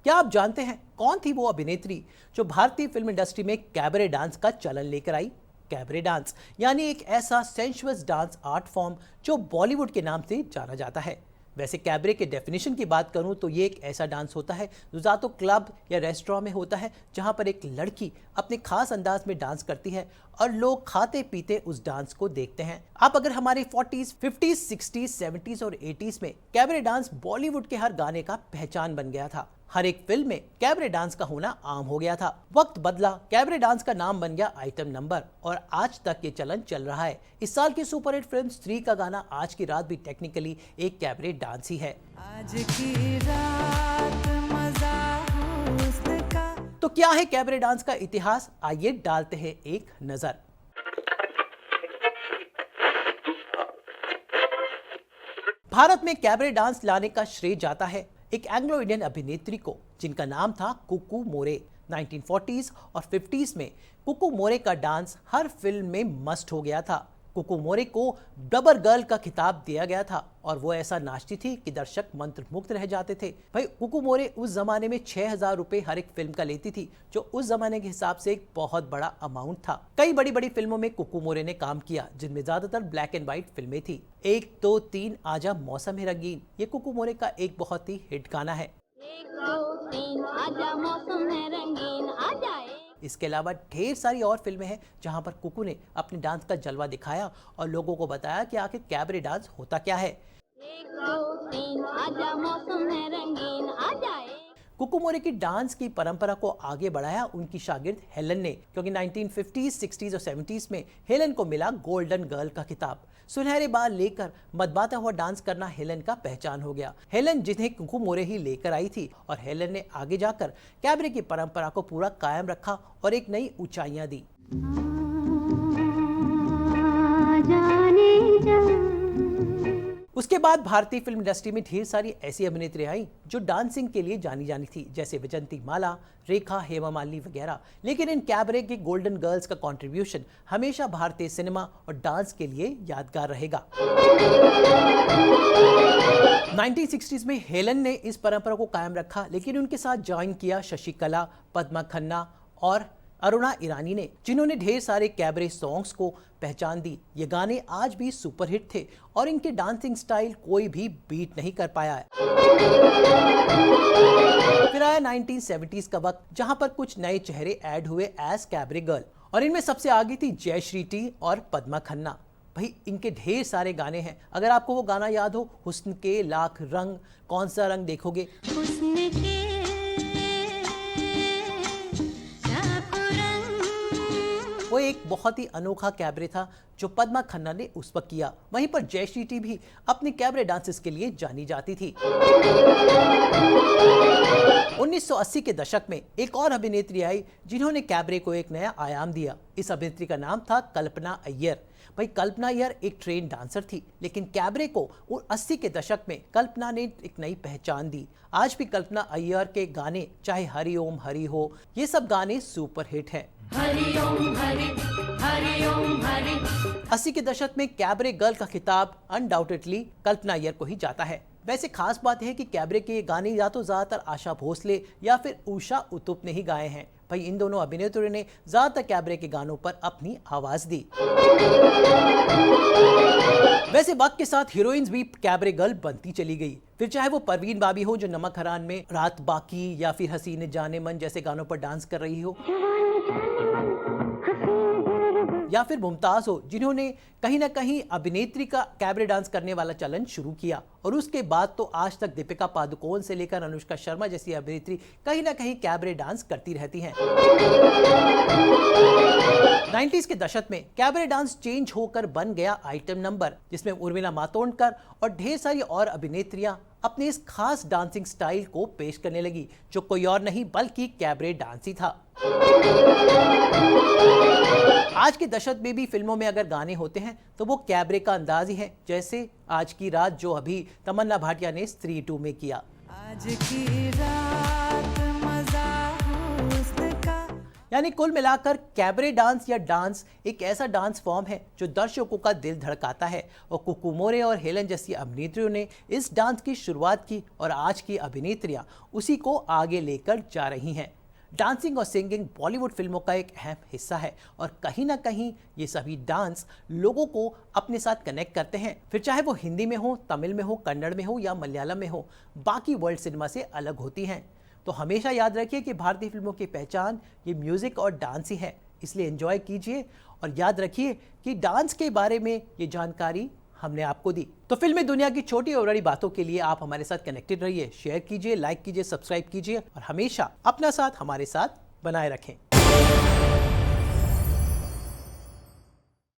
क्या आप जानते हैं कौन थी वो अभिनेत्री जो भारतीय फिल्म इंडस्ट्री में कैबरे डांस का चलन लेकर आई? कैबरे डांस यानी एक ऐसा सेंशुअस डांस आर्ट फॉर्म जो बॉलीवुड के नाम से जाना जाता है। वैसे कैबरे के डेफिनेशन की बात करूं तो ये एक ऐसा डांस होता है जो या तो क्लब या रेस्टोरेंट में होता है, जहां पर एक लड़की अपने खास अंदाज में डांस करती है और लोग खाते पीते उस डांस को देखते हैं। आप अगर हमारे 40s, 50s, 60s, 70s और 80s में कैबरे डांस बॉलीवुड के हर गाने का पहचान बन गया था। हर एक फिल्म में कैबरे डांस का होना आम हो गया था। वक्त बदला, कैबरे डांस का नाम बन गया आइटम नंबर और आज तक ये चलन चल रहा है। इस साल की सुपरहिट फिल्म स्त्री का गाना आज की रात भी टेक्निकली एक कैबरे डांस ही है। आज की रात मजा हुस्न का। तो क्या है कैबरे डांस का इतिहास? आइए डालते हैं एक नजर। भारत में कैबरे डांस लाने का श्रेय जाता है एक एंग्लो इंडियन अभिनेत्री को जिनका नाम था कुकू मोरे। 1940s और 50s में कुकू मोरे का डांस हर फिल्म में मस्ट हो गया था। कुकू मोरे को डबर गर्ल का खिताब दिया गया था और वो ऐसा नाचती थी कि दर्शक मंत्रमुग्ध रह जाते थे। भाई कुकू मोरे उस जमाने में 6,000 रुपए हर एक फिल्म का लेती थी, जो उस जमाने के हिसाब से एक बहुत बड़ा अमाउंट था। कई बड़ी बड़ी फिल्मों में कुकू मोरे ने काम किया, जिनमें ज्यादातर ब्लैक एंड व्हाइट फिल्में थी। 1, 2, 3 आजा मौसम है रंगीन, ये कुकू मोरे का एक बहुत ही हिट गाना है। 1, 2, 3 आजा मौसम है रंगीन आ जाए। इसके अलावा ढेर सारी और फिल्में हैं जहां पर कुकू ने अपने डांस का जलवा दिखाया और लोगों को बताया कि आखिर कैबरे डांस होता क्या है। 1, 2, 3 आजा मौसम है रंगीन आ जाए। कुकू मोरे की डांस की परंपरा को आगे बढ़ाया उनकी शागिर्द हेलन ने, क्योंकि 1950s, 60s और 70s में हेलन को मिला गोल्डन गर्ल का खिताब। सुनहरे बाल लेकर मदबाता हुआ डांस करना हेलन का पहचान हो गया। हेलन जिन्हें कुकू मोरे ही लेकर आई थी और हेलन ने आगे जाकर कैबरे की परंपरा को पूरा कायम रखा और एक नई ऊंचाइयां दी। उसके बाद भारतीय फिल्म इंडस्ट्री में ढेर सारी ऐसी अभिनेत्री आई जो डांसिंग के लिए जानी जानी थी, जैसे विजंती माला, रेखा, हेमा मालिनी वगैरह। लेकिन इन कैबरे के गोल्डन गर्ल्स का कंट्रीब्यूशन हमेशा भारतीय सिनेमा और डांस के लिए यादगार रहेगा। 1960s में हेलन ने इस परंपरा को कायम रखा, लेकिन उनके साथ ज्वाइन किया शशिकला, पद्मा खन्ना और अरुणा ईरानी ने, जिन्होंने ढेर सारे कैबरे सॉन्ग्स को पहचान दी। ये गाने आज भी सुपरहिट थे और इनके डांसिंग स्टाइल कोई भी बीट नहीं कर पाया है। फिर आया 1970s का वक्त, जहां पर कुछ नए चेहरे ऐड हुए एज कैबरे गर्ल और इनमें सबसे आगे थी जयश्री टी और पद्मा खन्ना। भाई इनके ढेर सारे गाने हैं। अगर आपको वो गाना याद हो, हुस्न के लाख रंग, कौन सा रंग देखोगे, हुस्न के वो एक बहुत ही अनोखा कैबरे था जो पद्मा खन्ना ने उस वक्त किया। वहीं पर जयश्री टी भी अपने कैबरे डांसेस के लिए जानी जाती थी। 1980 के दशक में एक और अभिनेत्री आई जिन्होंने कैबरे को एक नया आयाम दिया। इस अभिनेत्री का नाम था कल्पना अय्यर। भाई कल्पना अय्यर एक ट्रेन डांसर थी, लेकिन कैबरे को 80 के दशक में कल्पना ने एक नई पहचान दी। आज भी कल्पना अय्यर के गाने, चाहे हरि ओम हरि हो, ये सब गाने सुपर हिट हैं। हरि ओम हरि, हरि ओम हरि। 80 के दशक में कैबरे गर्ल का खिताब अनडाउटेडली कल्पना अय्यर को ही जाता है। वैसे खास बात यह है कि कैबरे के गाने या तो ज्यादातर आशा भोसले या फिर उषा उत्तुप ने ही गाए हैं। भाई इन दोनों अभिनेत्रियों ने ज्यादातर कैबरे के गानों पर अपनी आवाज दी। वैसे वक्त के साथ हीरोइंस भी कैबरे गर्ल बनती चली गई। फिर चाहे वो परवीन बाबी हो जो नमक हराम में रात बाकी या फिर हसीने जाने मन जैसे गानों पर डांस कर रही हो, या फिर मुमताज हो जिन्होंने कहीं ना कहीं अभिनेत्री का कैबरे डांस करने वाला चलन शुरू किया। और उसके बाद तो आज तक दीपिका पादुकोण से लेकर अनुष्का शर्मा जैसी अभिनेत्री कहीं ना कहीं कैबरे डांस करती रहती हैं। 90s के दशक में कैबरे डांस चेंज होकर बन गया आइटम नंबर, जिसमें उर्मिला मातोंडकर और ढेर सारी और अभिनेत्रियां अपने इस खास डांसिंग स्टाइल को पेश करने लगी, जो कोई और नहीं बल्कि कैबरे डांस ही था। आज के दशक में भी फिल्मों में अगर गाने होते हैं तो वो कैबरे का अंदाज ही है, जैसे आज की रात जो अभी तमन्ना भाटिया ने स्त्री 2 में किया। आज की रात मजा हुस्न का। यानी कुल मिलाकर कैबरे डांस या डांस एक ऐसा डांस फॉर्म है जो दर्शकों का दिल धड़काता है और कुकुमोरे और हेलन जैसी अभिनेत्रियों ने इस डांस की शुरुआत की और आज की अभिनेत्रियां उसी को आगे लेकर जा रही हैं। डांसिंग और सिंगिंग बॉलीवुड फिल्मों का एक अहम हिस्सा है और कहीं ना कहीं ये सभी डांस लोगों को अपने साथ कनेक्ट करते हैं, फिर चाहे वो हिंदी में हो, तमिल में हो, कन्नड़ में हो या मलयालम में हो, बाकी वर्ल्ड सिनेमा से अलग होती हैं। तो हमेशा याद रखिए कि भारतीय फिल्मों की पहचान ये म्यूजिक और डांस ही है, इसलिए एंजॉय कीजिए और याद रखिए कि डांस के बारे में ये जानकारी हमने आपको दी। तो फिल्मी दुनिया की छोटी और बड़ी बातों के लिए आप हमारे साथ कनेक्टेड रहिए, शेयर कीजिए, लाइक कीजिए, सब्सक्राइब कीजिए और हमेशा अपना साथ हमारे साथ बनाए रखें।